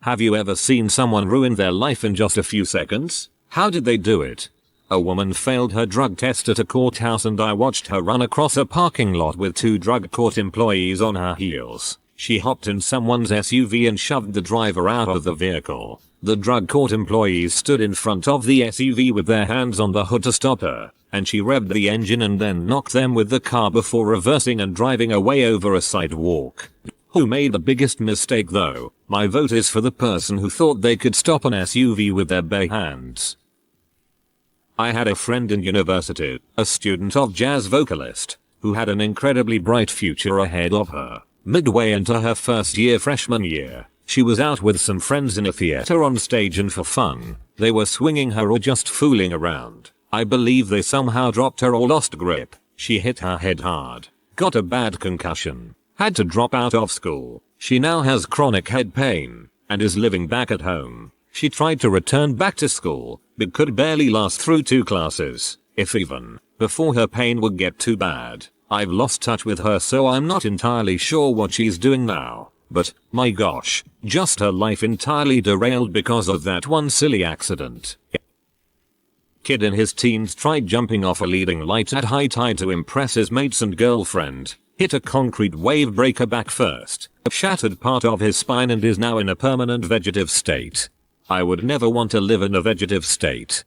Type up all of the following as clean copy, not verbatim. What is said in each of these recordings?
Have you ever seen someone ruin their life in just a few seconds? How did they do it? A woman failed her drug test at a courthouse and I watched her run across a parking lot with 2 drug court employees on her heels. She hopped in someone's SUV and shoved the driver out of the vehicle. The drug court employees stood in front of the SUV with their hands on the hood to stop her, and she revved the engine and then knocked them with the car before reversing and driving away over a sidewalk. Who made the biggest mistake though? My vote is for the person who thought they could stop an SUV with their bare hands. I had a friend in university, a student of jazz vocalist, who had an incredibly bright future ahead of her. Midway into her first year freshman year, she was out with some friends in a theater on stage and for fun, they were swinging her or just fooling around. I believe they somehow dropped her or lost grip. She hit her head hard, got a bad concussion, had to drop out of school. She now has chronic head pain and is living back at home. She tried to return back to school, but could barely last through 2 classes, if even, before her pain would get too bad. I've lost touch with her so I'm not entirely sure what she's doing now, but, my gosh, just her life entirely derailed because of that one silly accident. Kid in his teens tried jumping off a leading light at high tide to impress his mates and girlfriend, hit a concrete wave breaker back first, shattered part of his spine and is now in a permanent vegetative state. I would never want to live in a vegetative state.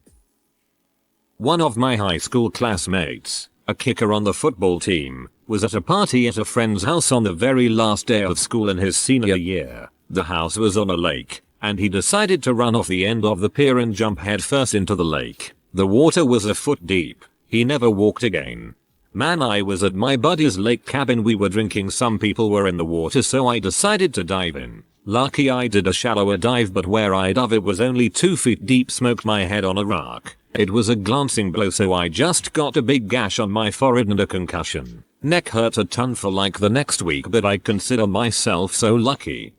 One of my high school classmates, a kicker on the football team, was at a party at a friend's house on the very last day of school in his senior year. The house was on a lake, and he decided to run off the end of the pier and jump headfirst into the lake. The water was a foot deep. He never walked again. Man, I was at my buddy's lake cabin. We were drinking, some people were in the water, so I decided to dive in. Lucky I did a shallower dive, but where I dove it was only 2 feet deep. Smoked my head on a rock. It was a glancing blow, so I just got a big gash on my forehead and a concussion. Neck hurt a ton for like the next week, but I consider myself so lucky.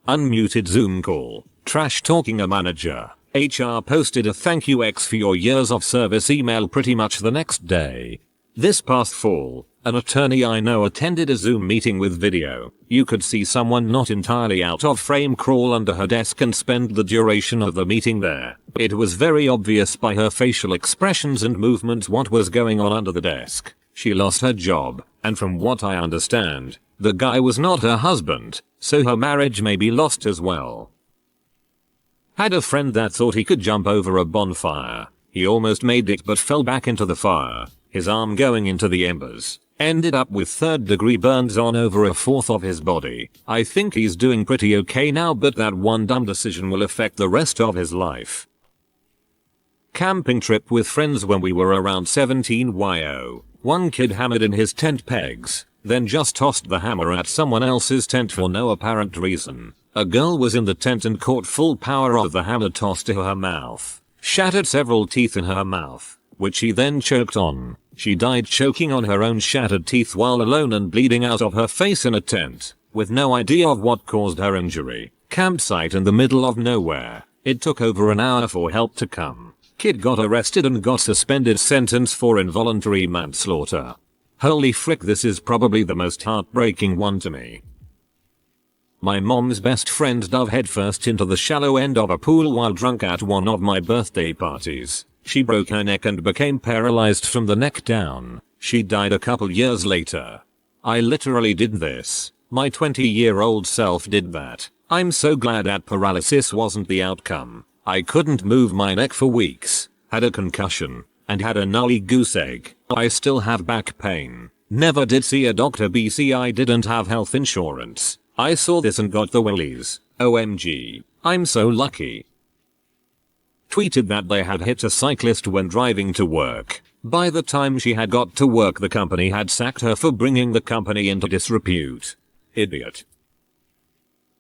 Unmuted Zoom call. Trash talking a manager. HR posted a thank you X for your years of service email pretty much the next day. This past fall, an attorney I know attended a Zoom meeting with video. You could see someone not entirely out of frame crawl under her desk and spend the duration of the meeting there. It was very obvious by her facial expressions and movements what was going on under the desk. She lost her job, and from what I understand, the guy was not her husband, so her marriage may be lost as well. Had a friend that thought he could jump over a bonfire. He almost made it but fell back into the fire, his arm going into the embers. Ended up with 3rd-degree burns on over a fourth of his body. I think he's doing pretty okay now, but that one dumb decision will affect the rest of his life. Camping trip with friends when we were around 17 yo. One kid hammered in his tent pegs, then just tossed the hammer at someone else's tent for no apparent reason. A girl was in the tent and caught full power of the hammer toss to her mouth. Shattered several teeth in her mouth, which she then choked on. She died choking on her own shattered teeth while alone and bleeding out of her face in a tent, with no idea of what caused her injury. Campsite in the middle of nowhere. It took over an hour for help to come. Kid got arrested and got suspended sentence for involuntary manslaughter. Holy frick, this is probably the most heartbreaking one to me. My mom's best friend dove headfirst into the shallow end of a pool while drunk at one of my birthday parties. She broke her neck and became paralyzed from the neck down. She died a couple years later. I literally did this. My 20-year-old self did that. I'm so glad that paralysis wasn't the outcome. I couldn't move my neck for weeks, had a concussion, and had a gnarly goose egg. I still have back pain. Never did see a doctor. I didn't have health insurance. I saw this and got the willies. OMG. I'm so lucky. Tweeted that they had hit a cyclist when driving to work. By the time she had got to work, the company had sacked her for bringing the company into disrepute. Idiot.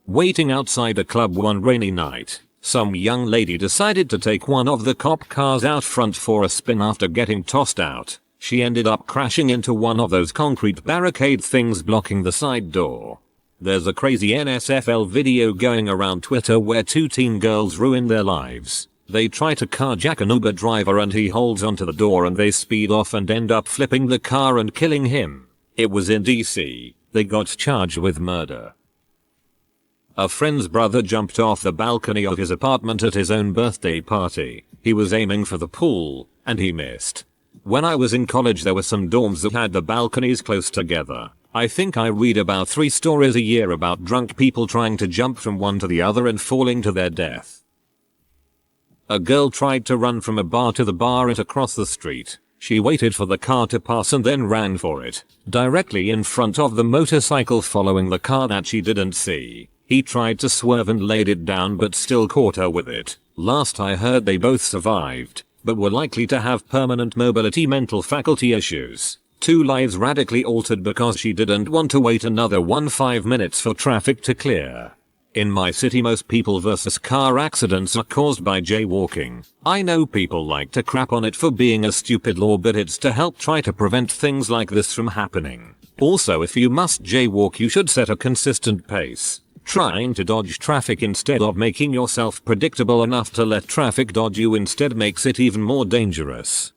Waiting outside a club one rainy night, some young lady decided to take one of the cop cars out front for a spin. After getting tossed out, she ended up crashing into one of those concrete barricade things blocking the side door. There's a crazy NSFL video going around Twitter where 2 teen girls ruin their lives. They try to carjack an Uber driver and he holds onto the door and they speed off and end up flipping the car and killing him. It was in DC. They got charged with murder. A friend's brother jumped off the balcony of his apartment at his own birthday party. He was aiming for the pool, and he missed. When I was in college there were some dorms that had the balconies close together. I think I read about 3 stories a year about drunk people trying to jump from one to the other and falling to their death. A girl tried to run from a bar to the bar and across the street. She waited for the car to pass and then ran for it, directly in front of the motorcycle following the car that she didn't see. He tried to swerve and laid it down but still caught her with it. Last I heard they both survived, but were likely to have permanent mobility mental faculty issues. 2 lives radically altered because she didn't want to wait another 5 minutes for traffic to clear. In my city most people versus car accidents are caused by jaywalking. I know people like to crap on it for being a stupid law, but it's to help try to prevent things like this from happening. Also, if you must jaywalk you should set a consistent pace. Trying to dodge traffic instead of making yourself predictable enough to let traffic dodge you instead makes it even more dangerous.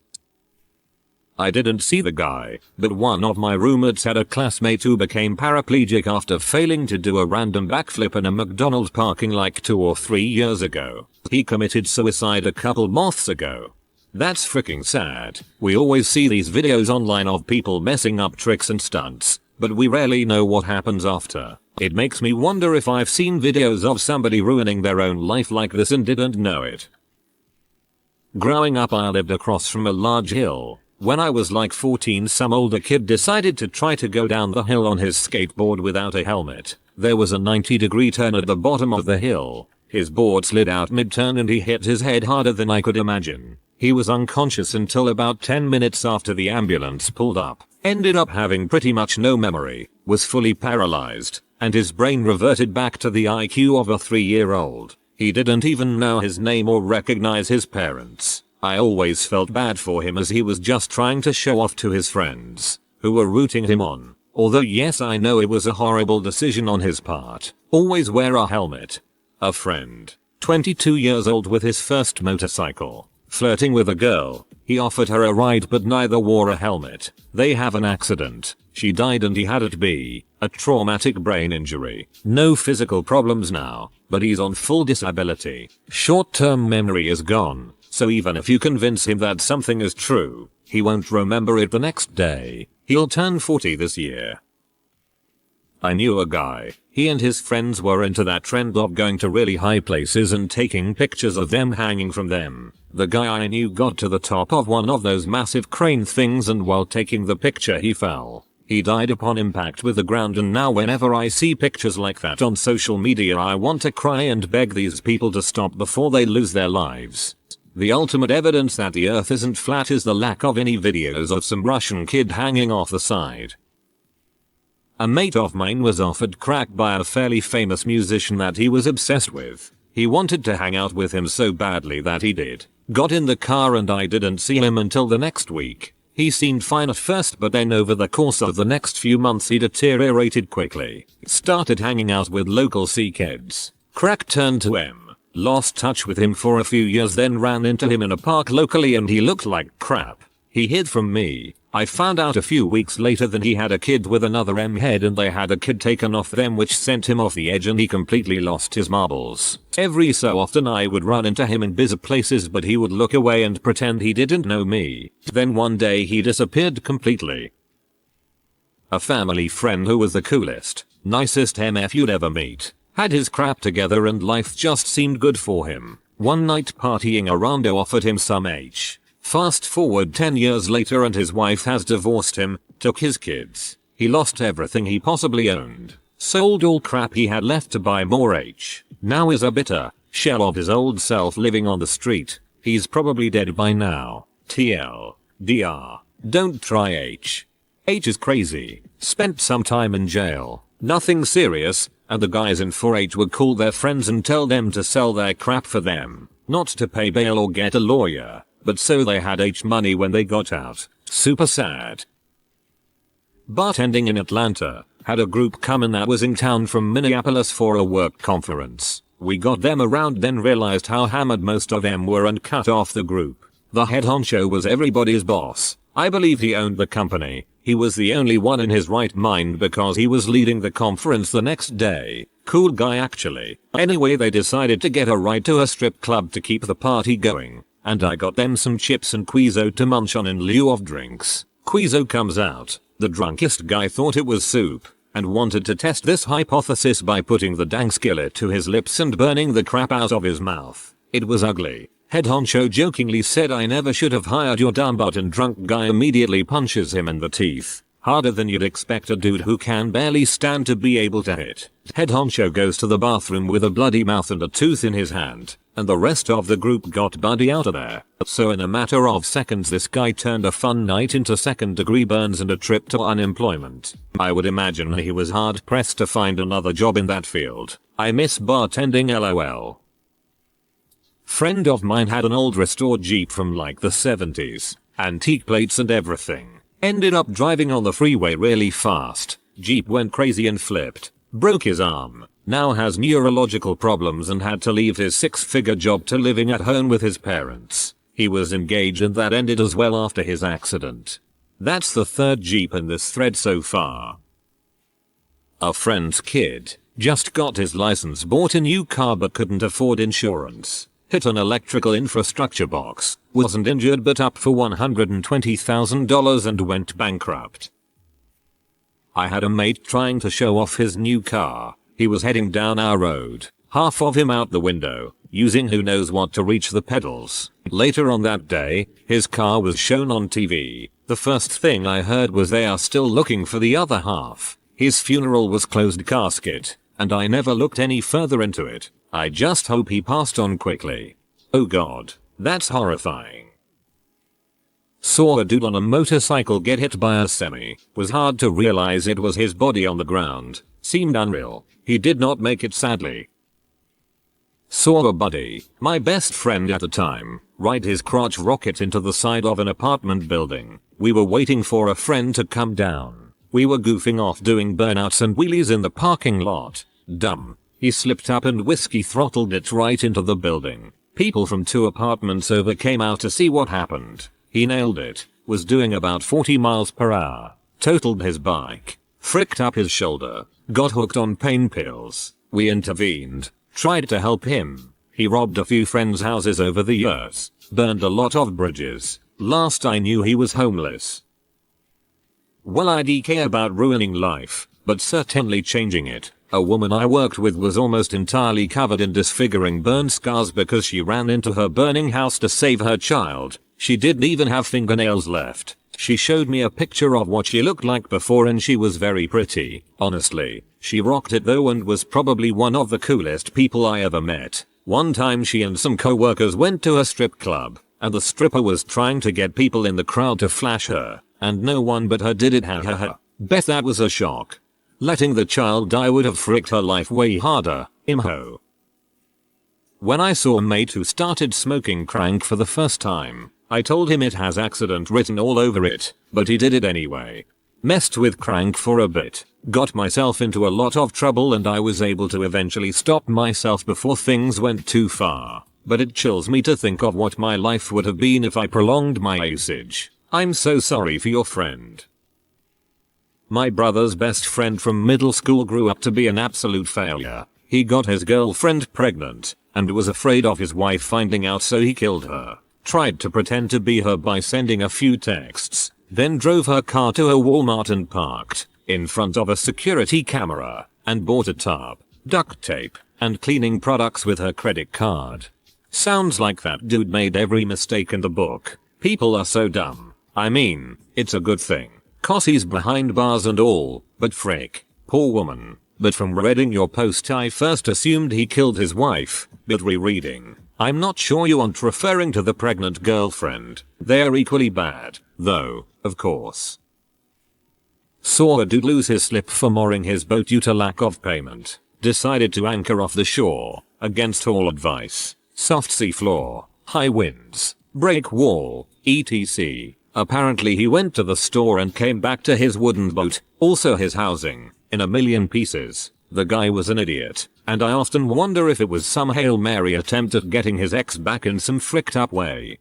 I didn't see the guy, but one of my roommates had a classmate who became paraplegic after failing to do a random backflip in a McDonald's parking like 2 or 3 years ago. He committed suicide a couple months ago. That's freaking sad. We always see these videos online of people messing up tricks and stunts, but we rarely know what happens after. It makes me wonder if I've seen videos of somebody ruining their own life like this and didn't know it. Growing up I lived across from a large hill. When I was like 14 some older kid decided to try to go down the hill on his skateboard without a helmet. There was a 90-degree turn at the bottom of the hill. His board slid out mid-turn and he hit his head harder than I could imagine. He was unconscious until about 10 minutes after the ambulance pulled up. Ended up having pretty much no memory, was fully paralyzed, and his brain reverted back to the IQ of a 3-year-old. He didn't even know his name or recognize his parents. I always felt bad for him as he was just trying to show off to his friends, who were rooting him on. Although yes, I know it was a horrible decision on his part. Always wear a helmet. A friend, 22 years old with his first motorcycle, flirting with a girl. He offered her a ride but neither wore a helmet. They have an accident. She died and he had it be a traumatic brain injury. No physical problems now, but he's on full disability. Short-term memory is gone. So even if you convince him that something is true, he won't remember it the next day. He'll turn 40 this year. I knew a guy. He and his friends were into that trend of going to really high places and taking pictures of them hanging from them. The guy I knew got to the top of one of those massive crane things and while taking the picture he fell. He died upon impact with the ground, and now whenever I see pictures like that on social media I want to cry and beg these people to stop before they lose their lives. The ultimate evidence that the earth isn't flat is the lack of any videos of some Russian kid hanging off the side. A mate of mine was offered crack by a fairly famous musician that he was obsessed with. He wanted to hang out with him so badly that he did. Got in the car and I didn't see him until the next week. He seemed fine at first, but then over the course of the next few months he deteriorated quickly. Started hanging out with local C kids. Crack turned to M. Lost touch with him for a few years, then ran into him in a park locally and he looked like crap. He hid from me. I found out a few weeks later that he had a kid with another M head and they had a kid taken off them, which sent him off the edge and he completely lost his marbles. Every so often I would run into him in busy places but he would look away and pretend he didn't know me. Then one day he disappeared completely. A family friend who was the coolest, nicest MF you'd ever meet. Had his crap together and life just seemed good for him. One night partying around offered him some H. Fast forward 10 years later and his wife has divorced him, took his kids. He lost everything he possibly owned. Sold all crap he had left to buy more H. Now is a bitter shell of his old self living on the street. He's probably dead by now. TL. DR. Don't try H. H is crazy. Spent some time in jail. Nothing serious. And the guys in 4H would call their friends and tell them to sell their crap for them. Not to pay bail or get a lawyer, but so they had H money when they got out. Super sad. Bartending in Atlanta. Had a group come in that was in town from Minneapolis for a work conference. We got them around, then realized how hammered most of them were and cut off the group. The head honcho was everybody's boss. I believe he owned the company. He was the only one in his right mind because he was leading the conference the next day. Cool guy actually. Anyway, they decided to get a ride to a strip club to keep the party going, and I got them some chips and Quizo to munch on in lieu of drinks. Quizo comes out. The drunkest guy thought it was soup and wanted to test this hypothesis by putting the dang skillet to his lips and burning the crap out of his mouth. It was ugly. Head honcho jokingly said, "I never should have hired your dumb butt," and drunk guy immediately punches him in the teeth. Harder than you'd expect a dude who can barely stand to be able to hit. Head honcho goes to the bathroom with a bloody mouth and a tooth in his hand, and the rest of the group got buddy out of there. So in a matter of seconds this guy turned a fun night into second-degree burns and a trip to unemployment. I would imagine he was hard-pressed to find another job in that field. I miss bartending, lol. Friend of mine had an old restored Jeep from like the 70s. Antique plates and everything. Ended up driving on the freeway really fast. Jeep went crazy and flipped. Broke his arm. Now has neurological problems and had to leave his 6-figure job to living at home with his parents. He was engaged and that ended as well after his accident. That's the third Jeep in this thread so far. A friend's kid just got his license, bought a new car but couldn't afford insurance. Hit an electrical infrastructure box, wasn't injured but up for $120,000 and went bankrupt. I had a mate trying to show off his new car. He was heading down our road, half of him out the window, using who knows what to reach the pedals. Later on that day, his car was shown on TV. The first thing I heard was they are still looking for the other half. His funeral was closed casket, and I never looked any further into it. I just hope he passed on quickly. Oh god, that's horrifying. Saw a dude on a motorcycle get hit by a semi. Was hard to realize it was his body on the ground. Seemed unreal. He did not make it sadly. Saw a buddy, my best friend at the time, ride his crotch rocket into the side of an apartment building. We were waiting for a friend to come down. We were goofing off doing burnouts and wheelies in the parking lot. Dumb. He slipped up and whiskey throttled it right into the building. People from 2 apartments over came out to see what happened. He nailed it. Was doing about 40 miles per hour. Totaled his bike. Fricked up his shoulder. Got hooked on pain pills. We intervened. Tried to help him. He robbed a few friends' houses over the years. Burned a lot of bridges. Last I knew he was homeless. Well, I don't care about ruining life, but certainly changing it. A woman I worked with was almost entirely covered in disfiguring burn scars because she ran into her burning house to save her child. She didn't even have fingernails left. She showed me a picture of what she looked like before and she was very pretty. Honestly, she rocked it though and was probably one of the coolest people I ever met. One time she and some co-workers went to a strip club, and the stripper was trying to get people in the crowd to flash her, and no one but her did it. Ha ha ha. Bet that was a shock. Letting the child die would have fricked her life way harder. Imho. When I saw a mate who started smoking crank for the first time, I told him it has accident written all over it, but he did it anyway. Messed with crank for a bit, got myself into a lot of trouble and I was able to eventually stop myself before things went too far. But it chills me to think of what my life would have been if I prolonged my usage. I'm so sorry for your friend. My brother's best friend from middle school grew up to be an absolute failure. He got his girlfriend pregnant and was afraid of his wife finding out, so he killed her. Tried to pretend to be her by sending a few texts, then drove her car to a Walmart and parked in front of a security camera and bought a tarp, duct tape, and cleaning products with her credit card. Sounds like that dude made every mistake in the book. People are so dumb. I mean, it's a good thing, 'cause he's behind bars and all, but frick, poor woman. But from reading your post I first assumed he killed his wife, but rereading, I'm not sure you aren't referring to the pregnant girlfriend. They're equally bad, though, of course. Saw a dude lose his slip for mooring his boat due to lack of payment. Decided to anchor off the shore, against all advice. Soft sea floor, high winds, break wall, etc. Apparently he went to the store and came back to his wooden boat, also his housing, in a million pieces. The guy was an idiot, and I often wonder if it was some Hail Mary attempt at getting his ex back in some fricked up way.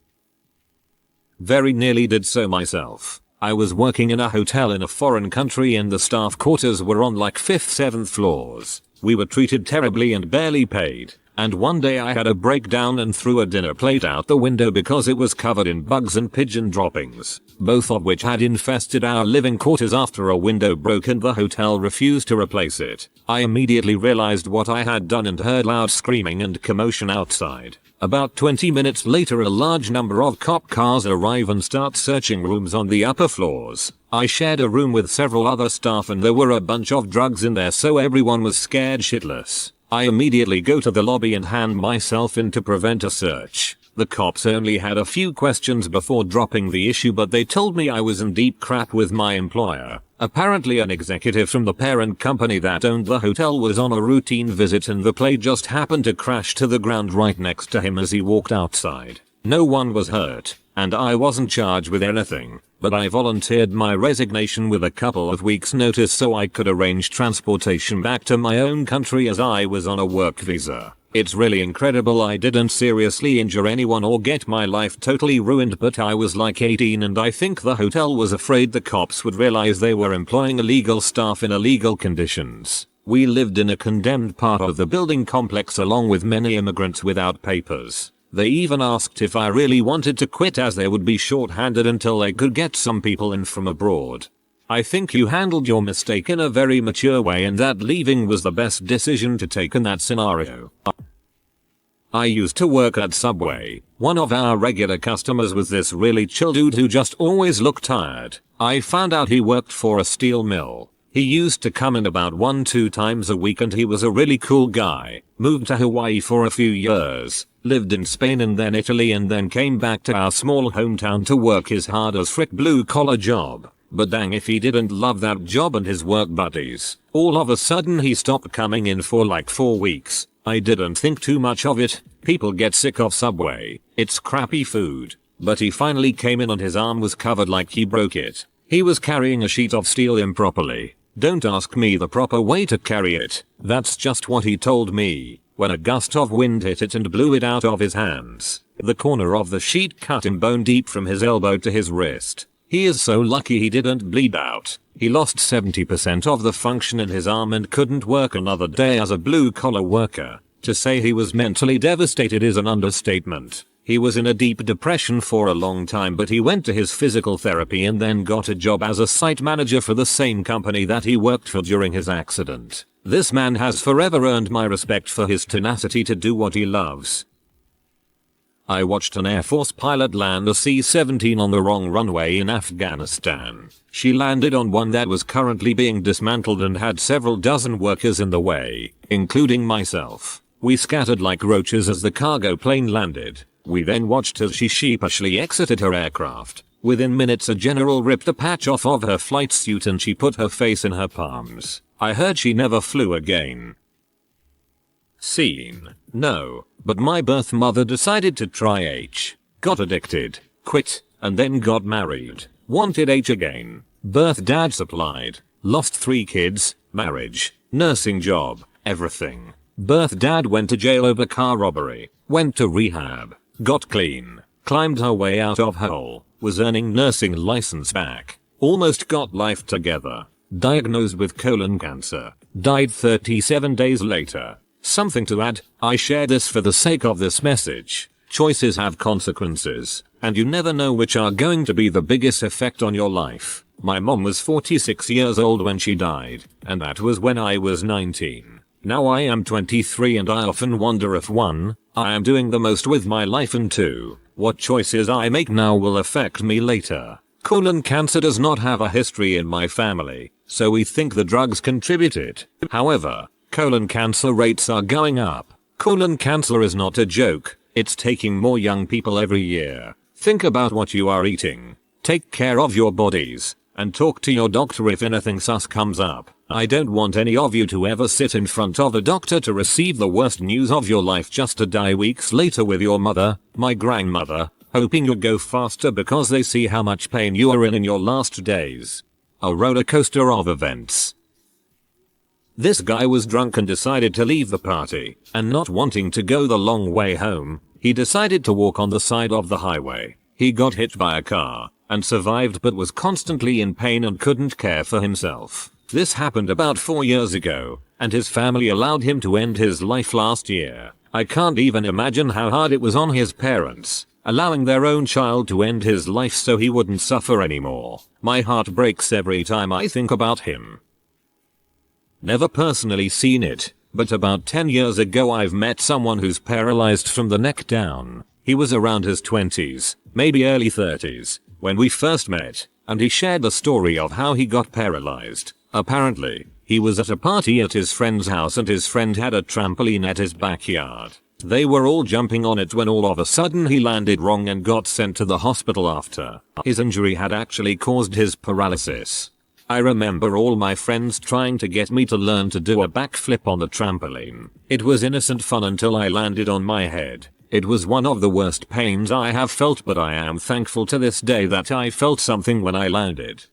Very nearly did so myself. I was working in a hotel in a foreign country and the staff quarters were on like 5th, 7th floors. We were treated terribly and barely paid. And one day I had a breakdown and threw a dinner plate out the window because it was covered in bugs and pigeon droppings, both of which had infested our living quarters after a window broke and the hotel refused to replace it. I immediately realized what I had done and heard loud screaming and commotion outside. About 20 minutes later a large number of cop cars arrive and start searching rooms on the upper floors. I shared a room with several other staff and there were a bunch of drugs in there, so everyone was scared shitless. I immediately go to the lobby and hand myself in to prevent a search. The cops only had a few questions before dropping the issue, but they told me I was in deep crap with my employer. Apparently an executive from the parent company that owned the hotel was on a routine visit and the plane just happened to crash to the ground right next to him as he walked outside. No one was hurt, and I wasn't charged with anything, but I volunteered my resignation with a couple of weeks notice so I could arrange transportation back to my own country as I was on a work visa. It's really incredible I didn't seriously injure anyone or get my life totally ruined, but I was like 18 and I think the hotel was afraid the cops would realize they were employing illegal staff in illegal conditions. We lived in a condemned part of the building complex along with many immigrants without papers. They even asked if I really wanted to quit as they would be short-handed until they could get some people in from abroad. I think you handled your mistake in a very mature way and that leaving was the best decision to take in that scenario. I used to work at Subway. One of our regular customers was this really chill dude who just always looked tired. I found out he worked for a steel mill. He used to come in about 1-2 times a week and he was a really cool guy. Moved to Hawaii for a few years. Lived in Spain and then Italy and then came back to our small hometown to work his hard as frick blue collar job. But dang if he didn't love that job and his work buddies. All of a sudden he stopped coming in for like 4 weeks. I didn't think too much of it. People get sick of Subway. It's crappy food. But he finally came in and his arm was covered like he broke it. He was carrying a sheet of steel improperly. Don't ask me the proper way to carry it. That's just what he told me. When a gust of wind hit it and blew it out of his hands. The corner of the sheet cut him bone deep from his elbow to his wrist. He is so lucky he didn't bleed out. He lost 70% of the function in his arm and couldn't work another day as a blue collar worker. To say he was mentally devastated is an understatement. He was in a deep depression for a long time, but he went to his physical therapy and then got a job as a site manager for the same company that he worked for during his accident. This man has forever earned my respect for his tenacity to do what he loves. I watched an Air Force pilot land a C-17 on the wrong runway in Afghanistan. She landed on one that was currently being dismantled and had several dozen workers in the way, including myself. We scattered like roaches as the cargo plane landed. We then watched as she sheepishly exited her aircraft. Within minutes a general ripped a patch off of her flight suit and she put her face in her palms. I heard she never flew again. Scene. No, but my birth mother decided to try H. Got addicted, quit, and then got married. Wanted H again. Birth dad supplied. Lost 3 kids, marriage, nursing job, everything. Birth dad went to jail over car robbery. Went to rehab. Got clean. Climbed her way out of hole. Was earning nursing license back. Almost got life together. Diagnosed with colon cancer. Died 37 days later. Something to add, I share this for the sake of this message. Choices have consequences, and you never know which are going to be the biggest effect on your life. My mom was 46 years old when she died, and that was when I was 19. Now I am 23 and I often wonder if 1, I am doing the most with my life and 2, what choices I make now will affect me later. Colon cancer does not have a history in my family, so we think the drugs contributed. However, colon cancer rates are going up. Colon cancer is not a joke, it's taking more young people every year. Think about what you are eating. Take care of your bodies, and talk to your doctor if anything sus comes up. I don't want any of you to ever sit in front of a doctor to receive the worst news of your life just to die weeks later with your mother, my grandmother, hoping you'll go faster because they see how much pain you are in your last days. A roller coaster of events. This guy was drunk and decided to leave the party, and not wanting to go the long way home, he decided to walk on the side of the highway. He got hit by a car, and survived but was constantly in pain and couldn't care for himself. This happened about 4 years ago. and his family allowed him to end his life last year. I can't even imagine how hard it was on his parents, allowing their own child to end his life so he wouldn't suffer anymore. My heart breaks every time I think about him. Never personally seen it, but about 10 years ago I've met someone who's paralyzed from the neck down. He was around his 20s, maybe early 30s, when we first met, and he shared the story of how he got paralyzed. Apparently, he was at a party at his friend's house and his friend had a trampoline at his backyard. They were all jumping on it when all of a sudden he landed wrong and got sent to the hospital after. His injury had actually caused his paralysis. I remember all my friends trying to get me to learn to do a backflip on the trampoline. It was innocent fun until I landed on my head. It was one of the worst pains I have felt, but I am thankful to this day that I felt something when I landed.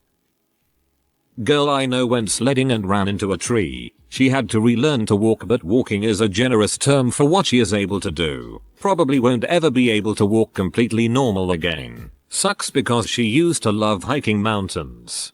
Girl I know went sledding and ran into a tree. She had to relearn to walk, but walking is a generous term for what she is able to do. Probably won't ever be able to walk completely normal again. Sucks because she used to love hiking mountains.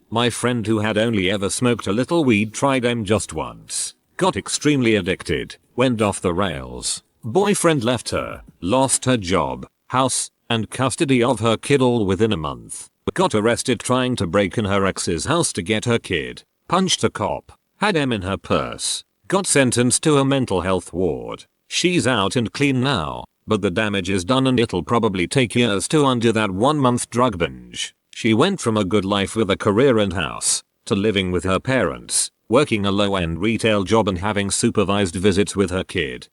My friend who had only ever smoked a little weed tried them just once. Got extremely addicted. Went off the rails. Boyfriend left her. Lost her job, house, and custody of her kid all within a month. Got arrested trying to break in her ex's house to get her kid. Punched a cop. Had M in her purse. Got sentenced to a mental health ward. She's out and clean now, but the damage is done and it'll probably take years to undo that 1-month drug binge. She went from a good life with a career and house, to living with her parents, working a low-end retail job and having supervised visits with her kid.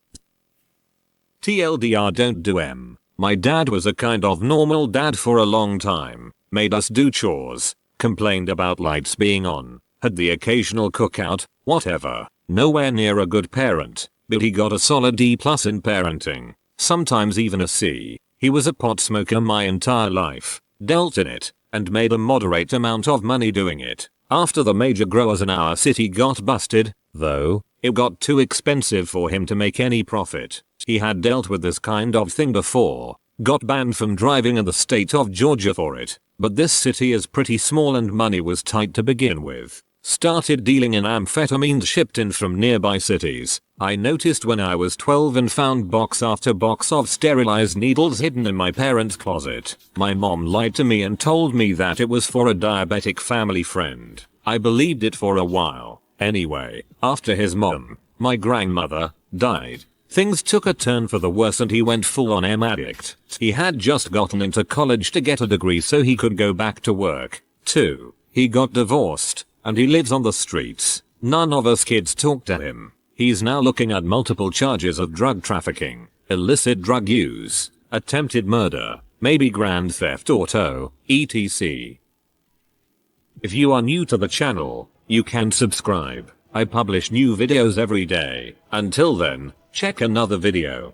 TLDR, don't do M. My dad was a kind of normal dad for a long time. Made us do chores, complained about lights being on, had the occasional cookout, whatever. Nowhere near a good parent, but he got a solid D+ in parenting, sometimes even a C. He was a pot smoker my entire life, dealt in it, and made a moderate amount of money doing it. After the major growers in our city got busted, though, it got too expensive for him to make any profit. He had dealt with this kind of thing before, got banned from driving in the state of Georgia for it, but this city is pretty small and money was tight to begin with. Started dealing in amphetamines shipped in from nearby cities. I noticed when I was 12 and found box after box of sterilized needles hidden in my parents' closet. My mom lied to me and told me that it was for a diabetic family friend. I believed it for a while. Anyway, after his mom, my grandmother, died, things took a turn for the worse and he went full on M addict. He had just gotten into college to get a degree so he could go back to work. 2. He got divorced, and he lives on the streets. None of us kids talk to him. He's now looking at multiple charges of drug trafficking, illicit drug use, attempted murder, maybe grand theft auto, etc. If you are new to the channel, you can subscribe. I publish new videos every day. Until then, check another video.